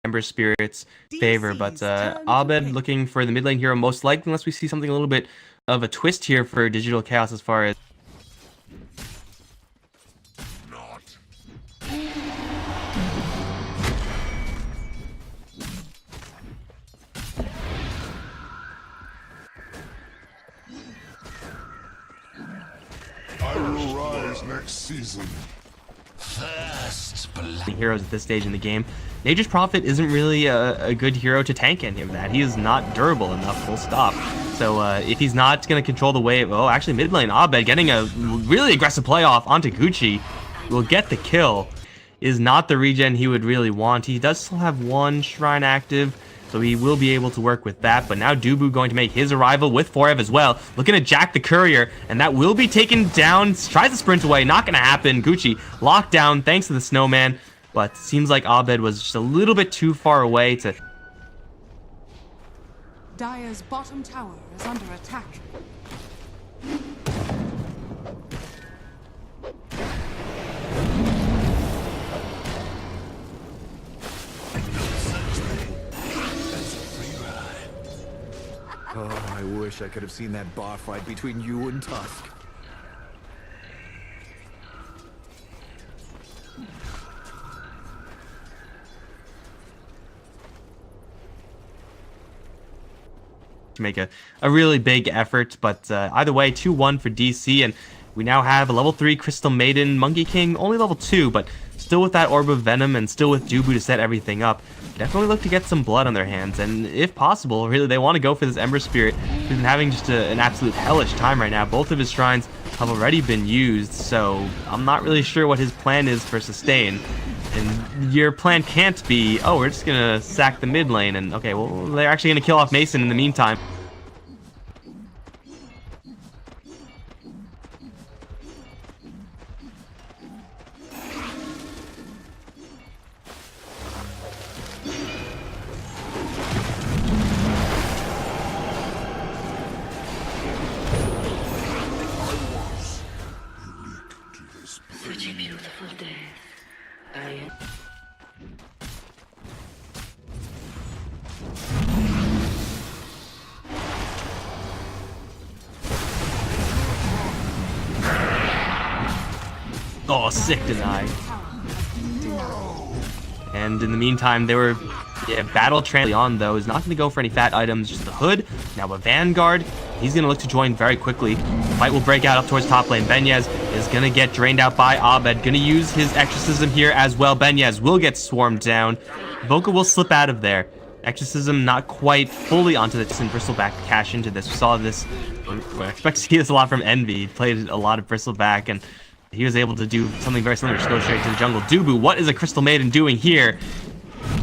Ember Spirit's favor, but Abed looking for the mid lane hero most likely, unless we see something a little bit of a twist here for Digital Chaos as far as I will rise next season. heroes at this stage in the game. Nature's Prophet isn't really a good hero to tank any of that. He is not durable enough, full stop. So if he's not going to control the wave, oh, actually mid lane, Abed getting a really aggressive playoff onto Gucci will get the kill. Is not the regen he would really want. He does still have one shrine active, so he will be able to work with that. But now Dubu going to make his arrival with Forev as well. Looking at Jack the Courier, and that will be taken down. Tries to sprint away, not going to happen. Gucci locked down thanks to the snowman. But seems like Abed was just a little bit too far away to... Dire's bottom tower is under attack. Oh, I wish I could have seen that bar fight between you and Tusk. To make a really big effort, but either way, 2-1 for DC, and we now have a level 3 Crystal Maiden, Monkey King, only level 2, but still with that Orb of Venom and still with Dubu to set everything up. Definitely look to get some blood on their hands, and if possible, really, they want to go for this Ember Spirit, who's been having just an absolute hellish time right now. Both of his shrines have already been used, so I'm not really sure what his plan is for sustain. And your plan can't be, oh, we're just gonna sack the mid lane, and okay, well, they're actually gonna kill off Mason in the meantime. Such a beautiful day. I am. Oh, sick deny. And in the meantime, they were battle trans on though. Is not going to go for any fat items, just the hood. Now a Vanguard. He's going to look to join very quickly. Fight will break out up towards top lane. Benyez is going to get drained out by Abed. Going to use his Exorcism here as well. Benyez will get swarmed down. Voka will slip out of there. Exorcism not quite fully onto the Bristleback to cash into this. We saw this. I expect to see this a lot from Envy. He played a lot of Bristleback, and he was able to do something very similar. Just go straight to the jungle. Dubu, what is a Crystal Maiden doing here?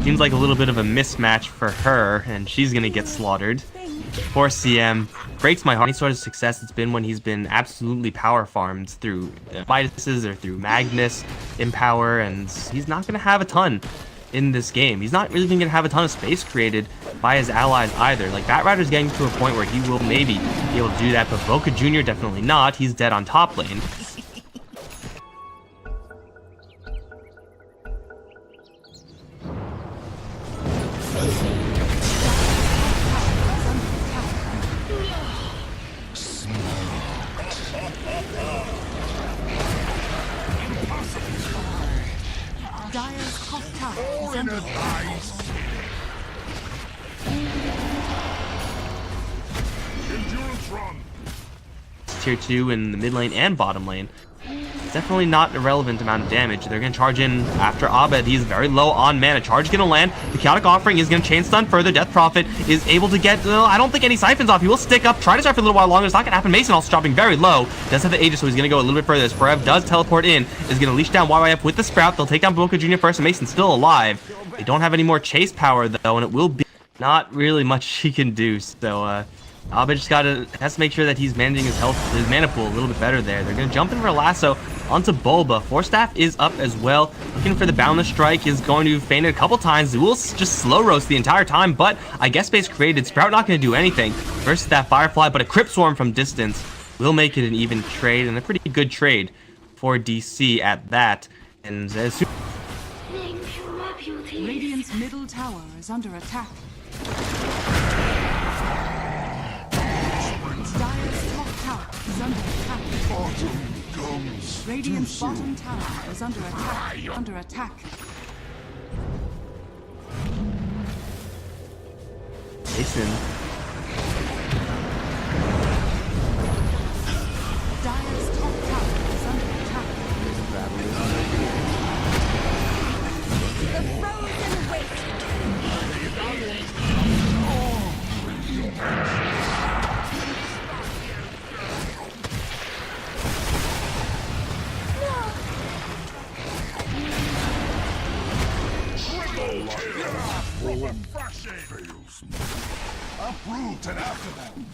Seems like a little bit of a mismatch for her, and she's going to get slaughtered. Poor CM. Breaks my heart. Any sort of success it's been when he's been absolutely power farmed through Midases or through Magnus, Empower, and he's not going to have a ton in this game. He's not really going to have a ton of space created by his allies either. Like, Batrider's getting to a point where he will maybe be able to do that, but Voka Jr. definitely not. He's dead on top lane. Dire's top tower is under attack. Endurance run. Tier 2 in the mid lane and bottom lane. Definitely not a relevant amount of damage. They're going to charge in after Abed. He's very low on mana. Charge going to land. The Chaotic Offering is going to chain stun further. Death Prophet is able to get... I don't think any siphons off. He will stick up. Try to start for a little while longer. It's not going to happen. Mason also dropping very low. Does have the Aegis, so he's going to go a little bit further. As Forev does teleport in. Is going to leash down YYF with the Sprout. They'll take down Boca Jr. first, and Mason's still alive. They don't have any more chase power, though, and it will be not really much he can do. So, Abed just has to make sure that he's managing his health, his mana pool a little bit better there. They're going to jump in for a lasso onto Bulba. Force Staff is up as well. Looking for the Boundless Strike, is going to feign it a couple times. It will just slow roast the entire time, but I guess base created. Sprout not going to do anything versus that Firefly, but a Crypt Swarm from distance will make it an even trade, and a pretty good trade for DC at that. And as soon Thank you, my beauty. Radiant's Middle tower is under attack. Dire's top tower is under attack. Autumn comes Radiant's too bottom soon. tower is under attack. Under attack. Mason. Dire's top tower is under attack. The frozen waste. Fails me. Uproot and after them.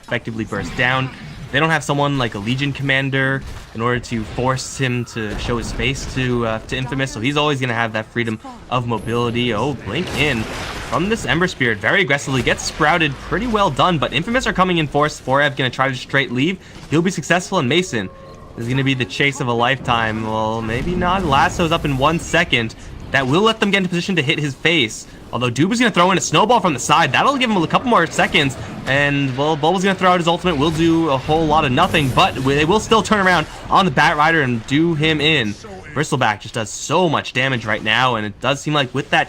Effectively burst down. They don't have someone like a Legion commander in order to force him to show his face to Infamous, so he's always going to have that freedom of mobility. Oh, blink in from this Ember Spirit very aggressively. Gets sprouted, pretty well done, but Infamous are coming in force. Forev going to try to straight leave. He'll be successful, and Mason is going to be the chase of a lifetime. Well, maybe not. Lasso's up in 1 second. That will let them get into position to hit his face. Although Duba's going to throw in a snowball from the side. That'll give him a couple more seconds. And, well, Bulba's going to throw out his ultimate. Will do a whole lot of nothing. But they will still turn around on the Bat Rider and do him in. Bristleback just does so much damage right now. And it does seem like with that...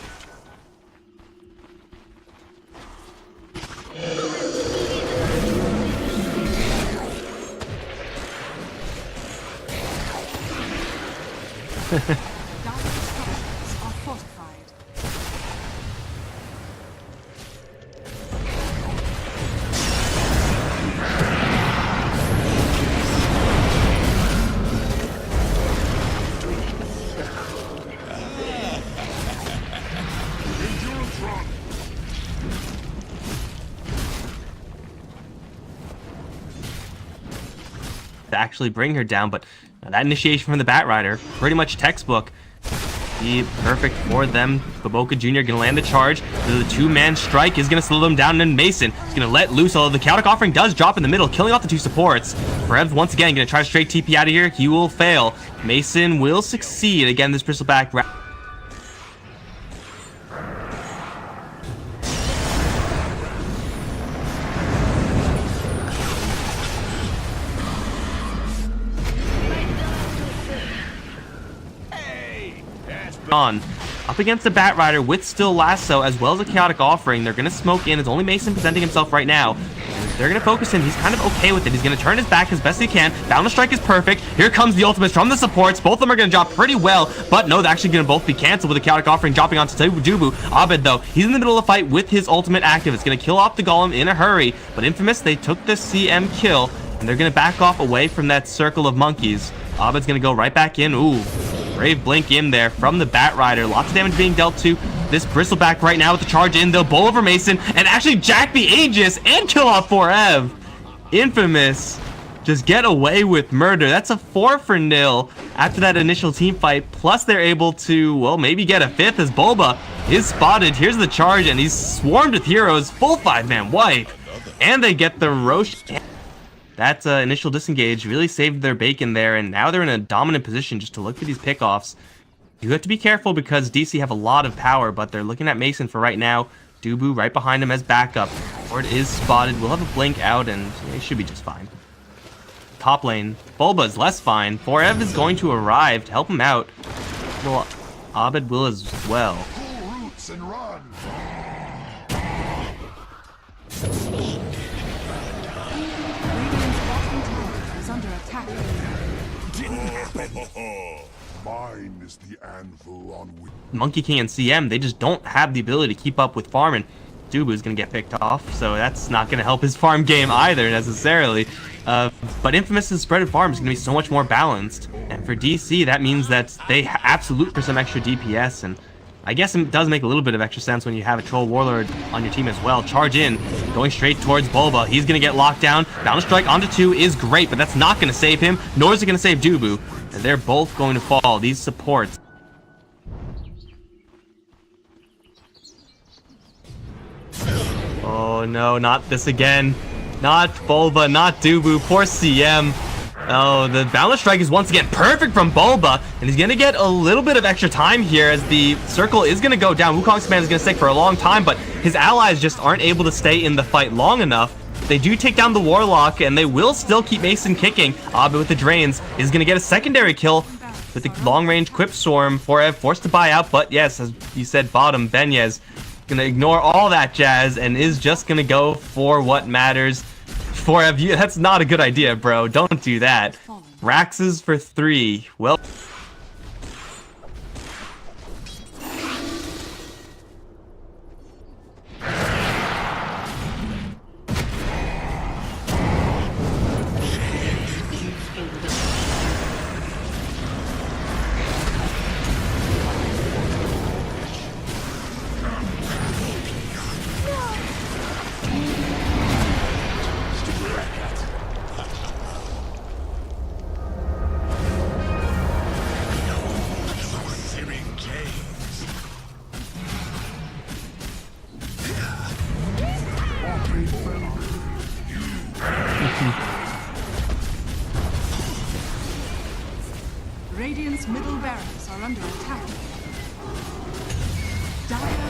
Dire's structures are fortified. Endurance run. to actually bring her down, but that initiation from the Bat Rider, pretty much textbook. Be perfect for them. Baboka Jr. gonna land the charge. The two-man strike is gonna slow them down, and Mason is gonna let loose, although the chaotic offering does drop in the middle, killing off the two supports. Perhaps once again gonna try to straight TP out of here. He will fail. Mason will succeed. Again, this Bristleback on. Up against the Bat Rider with still Lasso as well as a Chaotic Offering. They're going to smoke in. It's only Mason presenting himself right now. And they're going to focus him. He's kind of okay with it. He's going to turn his back as best he can. Boundless Strike is perfect. Here comes the ultimates from the supports. Both of them are going to drop pretty well. But no, they're actually going to both be canceled with a Chaotic Offering dropping onto Dubu. Abed, though, he's in the middle of the fight with his ultimate active. It's going to kill off the Golem in a hurry. But Infamous, they took the CM kill. And they're going to back off away from that circle of monkeys. Abed's going to go right back in. Ooh. Brave blink in there from the Bat Rider. Lots of damage being dealt to this Bristleback right now with the charge in. They'll bowl over Mason and actually jack the Aegis and kill off 4Ev. Infamous just get away with murder. That's a 4-0 after that initial team fight. Plus they're able to, well, maybe get a 5th as Bulba is spotted. Here's the charge and he's swarmed with heroes. Full 5-man wipe. And they get the Roche. That initial disengage really saved their bacon there, and now they're in a dominant position just to look for these pickoffs. You have to be careful because DC have a lot of power, but they're looking at Mason for right now. Dubu right behind him as backup. Ward is spotted. We'll have a blink out, and they should be just fine. Top lane, Bulba's less fine. 4Ev is going to arrive to help him out. Well, Abed will as well. Pull roots and run. Under attack. Mine is the anvil on which Monkey King and CM, they just don't have the ability to keep up with farming. Dubu's gonna get picked off, so that's not gonna help his farm game either necessarily. But Infamous's spread of farm is gonna be so much more balanced, and for DC that means that they absolute for some extra DPS, and I guess it does make a little bit of extra sense when you have a Troll Warlord on your team as well. Charge in, going straight towards Bulba. He's going to get locked down. Boundless Strike onto 2 is great, but that's not going to save him, nor is it going to save Dubu. And they're both going to fall, these supports. Oh no, not this again. Not Bulba, not Dubu. Poor CM. Oh, the Boundless Strike is once again perfect from Bulba, and he's gonna get a little bit of extra time here as the circle is gonna go down. Wukong's command is gonna stick for a long time, but his allies just aren't able to stay in the fight long enough. They do take down the Warlock, and they will still keep Mason kicking. Abe with the Drains is gonna get a secondary kill with the long-range Quip Swarm. Forev forced to buy out, but yes, as you said, bottom, Benyez gonna ignore all that jazz and is just gonna go for what matters. Forev, that's not a good idea, bro. Don't do that. Raxes for 3. Well... Radiant's middle barracks are under attack. Dire